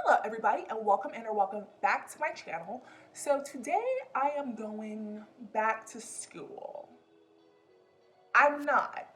Hello everybody and welcome back to my channel. So today I am going back to school. I'm not.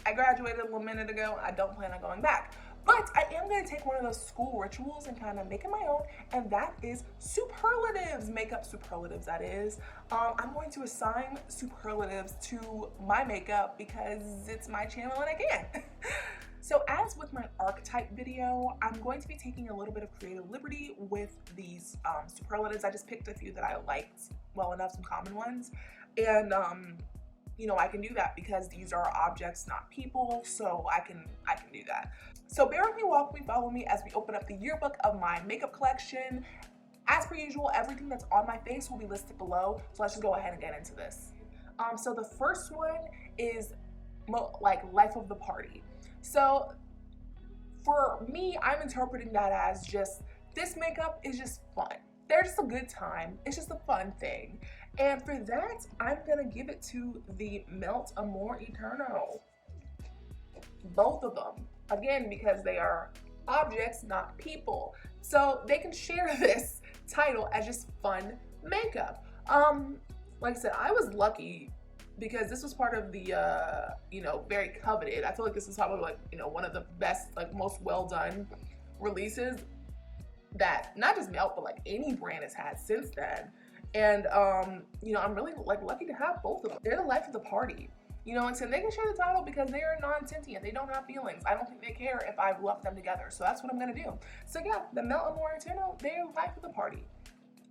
I graduated a little minute ago and I don't plan on going back. But I am going to take one of those school rituals and kind of make it my own, and that is superlatives, makeup superlatives that is. I'm going to assign superlatives to my makeup because it's my channel and I can. So as with my archetype video, I'm going to be taking a little bit of creative liberty with these superlatives. I just picked a few that I liked well enough, some common ones. And you know, I can do that because these are objects, not people, so I can do that. So bear with me, walk with me, follow me as we open up the yearbook of my makeup collection. As per usual, everything that's on my face will be listed below, so let's just go ahead and get into this. So the first one is like life of the party. So for me, I'm interpreting that as just, this makeup is just fun. They're just a good time. It's just a fun thing. And for that, I'm gonna give it to the Melt Amor Eterno. Both of them. Again, because they are objects, not people. So they can share this title as just fun makeup. Like I said, I was lucky because this was part of the, you know, very coveted. I feel like this is probably like, you know, one of the best, like most well done releases that not just Melt, but like any brand has had since then. And, you know, I'm really like lucky to have both of them. They're the life of the party. You know, like I said, they can share the title because they are non-sentient. They don't have feelings. I don't think they care if I've left them together. So that's what I'm gonna do. So yeah, the Melt Amor Eterno, they're life of the party.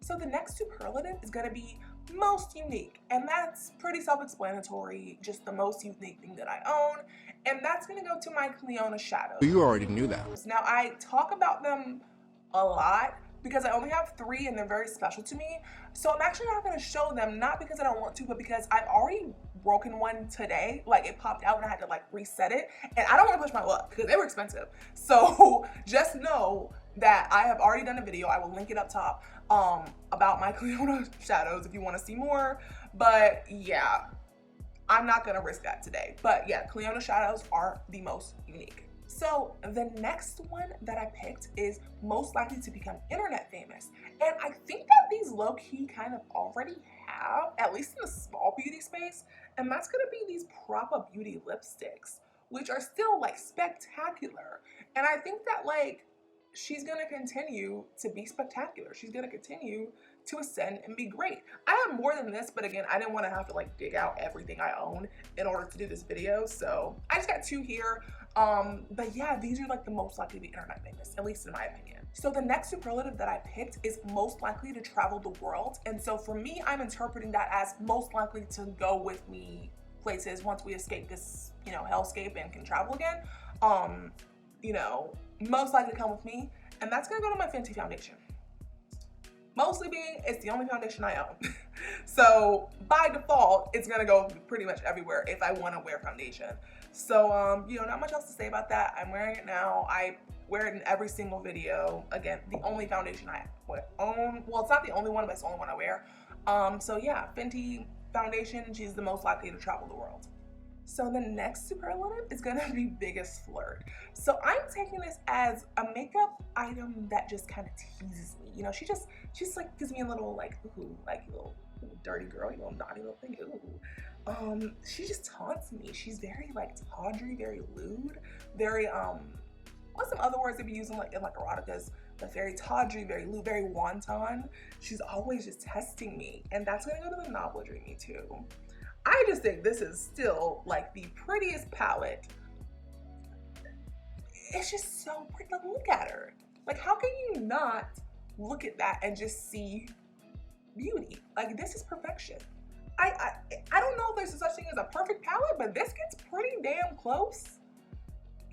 So the next superlative is gonna be most unique, and that's pretty self-explanatory, just the most unique thing that I own, and that's gonna go to my Clionadh Eyeshadows. You already knew that. Now I talk about them a lot because I only have 3 and they're very special to me, so I'm actually not gonna show them, not because I don't want to, but because I've already broken one today. Like it popped out and I had to like reset it, and I don't want to push my luck because they were expensive. So just know that I have already done a video, I will link it up top, about my Clionadh Eyeshadows if you want to see more. But yeah, I'm not gonna risk that today. But yeah, Clionadh Eyeshadows are the most unique. So the next one that I picked is most likely to become internet famous, and I think that these low-key kind of already have, at least in the small beauty space, and that's gonna be these Propa beauty lipsticks, which are still like spectacular. And I think that like she's gonna continue to be spectacular. She's gonna continue to ascend and be great. I have more than this, but again, I didn't want to have to like dig out everything I own in order to do this video, so I just got 2 here. But yeah, these are like the most likely to be internet famous, at least in my opinion. So the next superlative that I picked is most likely to travel the world, and so for me, I'm interpreting that as most likely to go with me places once we escape this, you know, hellscape and can travel again. You know, most likely to come with me, and that's gonna go to my Fenty foundation. Mostly being it's the only foundation I own. So by default, it's gonna go pretty much everywhere if I wanna wear foundation. So, you know, not much else to say about that. I'm wearing it now. I wear it in every single video. Again, the only foundation I own. Well, it's not the only one, but it's the only one I wear. So yeah, Fenty foundation, she's the most likely to travel the world. So the next superlative is gonna be biggest flirt. So I'm taking this as a makeup item that just kind of teases me. You know, she just like gives me a little like, ooh, like little dirty girl, you little naughty little thing, ooh. She just taunts me. She's very like tawdry, very lewd, very what's some other words they be using like in like eroticas, but very tawdry, very lewd, very wanton. She's always just testing me, and that's gonna go to the Nabla Dreamy too. I just think this is still like the prettiest palette. It's just so pretty. Like, look at her. Like, how can you not look at that and just see beauty? Like, this is perfection. I don't know if there's such thing as a perfect palette, but this gets pretty damn close.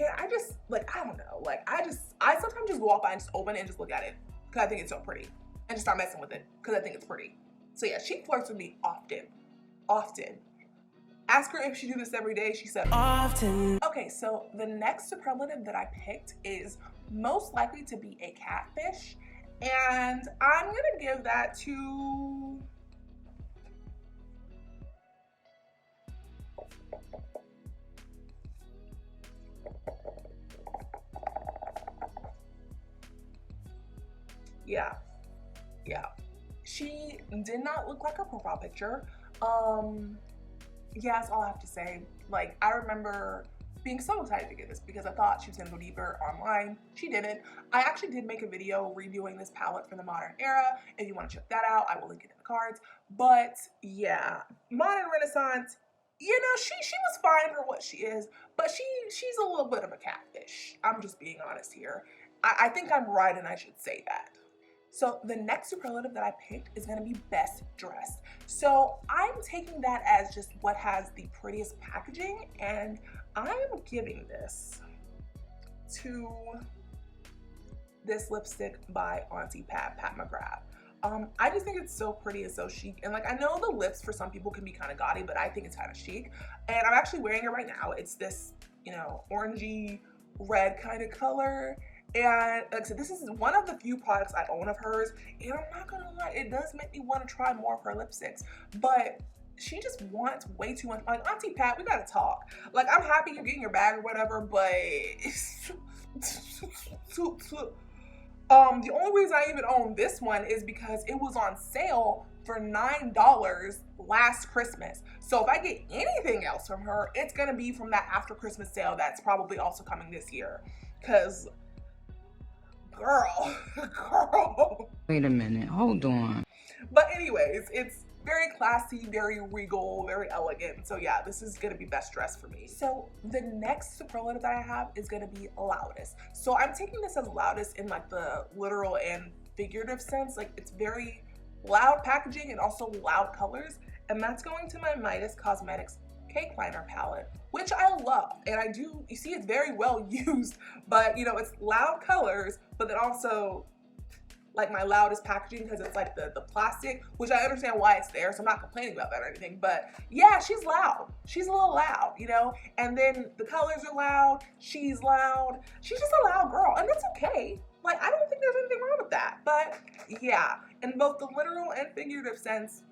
And I just, like, I don't know. Like, I sometimes just walk by and just open it and just look at it because I think it's so pretty, and just start messing with it because I think it's pretty. So yeah, she flirts with me often. Ask her if she do this every day. She said often. Okay, so the next superlative that I picked is most likely to be a catfish, and I'm gonna give that to yeah. She did not look like her profile picture. Yeah, that's all I have to say. Like, I remember being so excited to get this because I thought she was gonna go deeper online. She didn't. I actually did make a video reviewing this palette from the modern era. If you want to check that out, I will link it in the cards. But yeah, modern renaissance, you know, she was fine for what she is, but she's a little bit of a catfish. I'm just being honest here. I think I'm right and I should say that. So the next superlative that I picked is gonna be best dressed. So I'm taking that as just what has the prettiest packaging, and I am giving this to this lipstick by Auntie Pat McGrath. I just think it's so pretty and so chic, and like, I know the lips for some people can be kind of gaudy, but I think it's kind of chic, and I'm actually wearing it right now. It's this, you know, orangey red kind of color. And like I said, this is one of the few products I own of hers, and I'm not gonna lie, it does make me want to try more of her lipsticks, but she just wants way too much. Like, Auntie Pat, we gotta talk. Like, I'm happy you're getting your bag or whatever, but the only reason I even own this one is because it was on sale for $9 last Christmas. So if I get anything else from her, it's gonna be from that after Christmas sale that's probably also coming this year, because girl. Wait a minute, hold on. But anyways, it's very classy, very regal, very elegant. So yeah, this is gonna be best dressed for me. So the next superlative that I have is gonna be loudest. So I'm taking this as loudest in like the literal and figurative sense. Like, it's very loud packaging and also loud colors. And that's going to my Midas Cosmetics Cake Liner palette, which I love, and I do, you see, it's very well used, but you know, it's loud colors, but then also like my loudest packaging because it's like the plastic, which I understand why it's there, so I'm not complaining about that or anything, but yeah, she's loud. She's a little loud, you know, and then the colors are loud, she's loud, she's just a loud girl, and that's okay. Like, I don't think there's anything wrong with that, but yeah, in both the literal and figurative sense,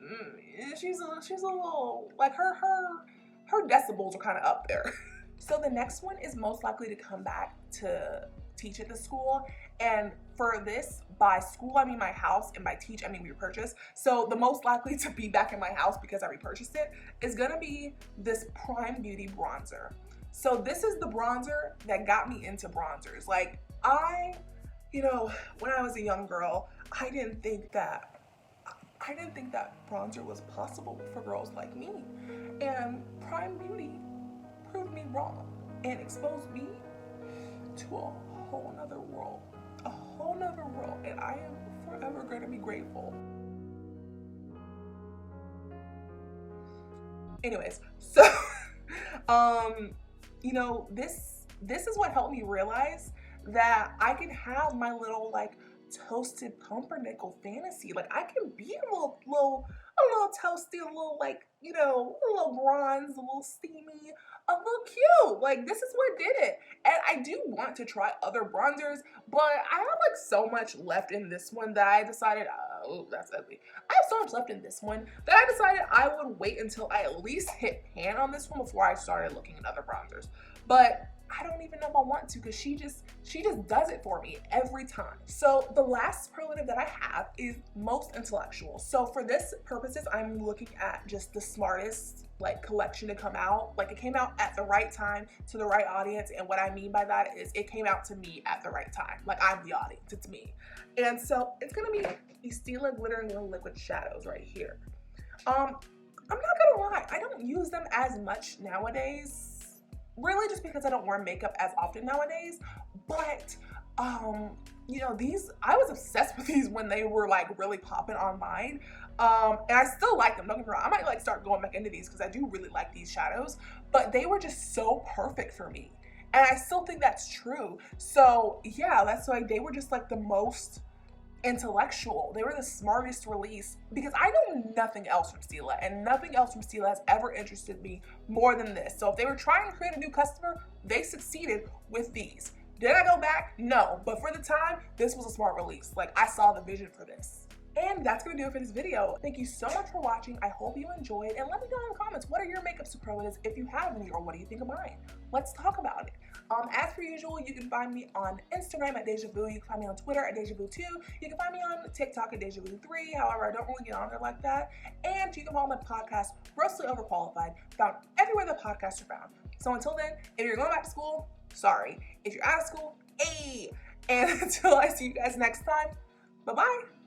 she's a little, like, her decibels are kind of up there. So the next one is most likely to come back to teach at the school, and for this, by school I mean my house, and by teach I mean repurchase. So the most likely to be back in my house because I repurchased it is gonna be this Prime Beauty bronzer. So this is the bronzer that got me into bronzers. Like, you know, when I was a young girl, I didn't think that bronzer was possible for girls like me. And Prime Beauty proved me wrong and exposed me to a whole nother world. And I am forever going to be grateful. Anyways, so, you know, this is what helped me realize that I can have my little, like, toasted pumpernickel fantasy. Like, I can be a little toasty, a little, like, you know, a little bronze, a little steamy, a little cute. Like, this is what did it. And I do want to try other bronzers, but I have like so much left in this one that I decided, oh, that's ugly. I have so much left in this one that I decided I would wait until I at least hit pan on this one before I started looking at other bronzers. But I don't even know if I want to, because she just does it for me every time. So the last superlative that I have is most intellectual. So for this purposes, I'm looking at just the smartest like collection to come out. Like, it came out at the right time to the right audience, and what I mean by that is it came out to me at the right time. Like, I'm the audience, it's me. And so it's gonna be the Stila Glitter and Glow Liquid Shadows right here. I'm not gonna lie, I don't use them as much nowadays, really just because I don't wear makeup as often nowadays, but you know, these, I was obsessed with these when they were like really popping online, and I still like them, don't get me wrong. I might like start going back into these because I do really like these shadows, but they were just so perfect for me, and I still think that's true. So yeah, that's why they were just like the most intellectual. They were the smartest release, because I know nothing else from Stila, and nothing else from Stila has ever interested me more than this. So if they were trying to create a new customer, they succeeded with these. Did I go back? No, but for the time, this was a smart release. Like, I saw the vision for this. And that's gonna do it for this video. Thank you so much for watching. I hope you enjoyed, and let me know in the comments, what are your makeup superlatives if you have any, or what do you think of mine? Let's talk about it. As per usual, you can find me on Instagram at Deja Vu. You can find me on Twitter at Deja Vu 2. You can find me on TikTok at Deja Vu 3. However, I don't really get on there like that. And you can follow my podcast, Grossly Overqualified, found everywhere the podcasts are found. So until then, if you're going back to school, sorry. If you're out of school, hey. And until I see you guys next time, bye-bye.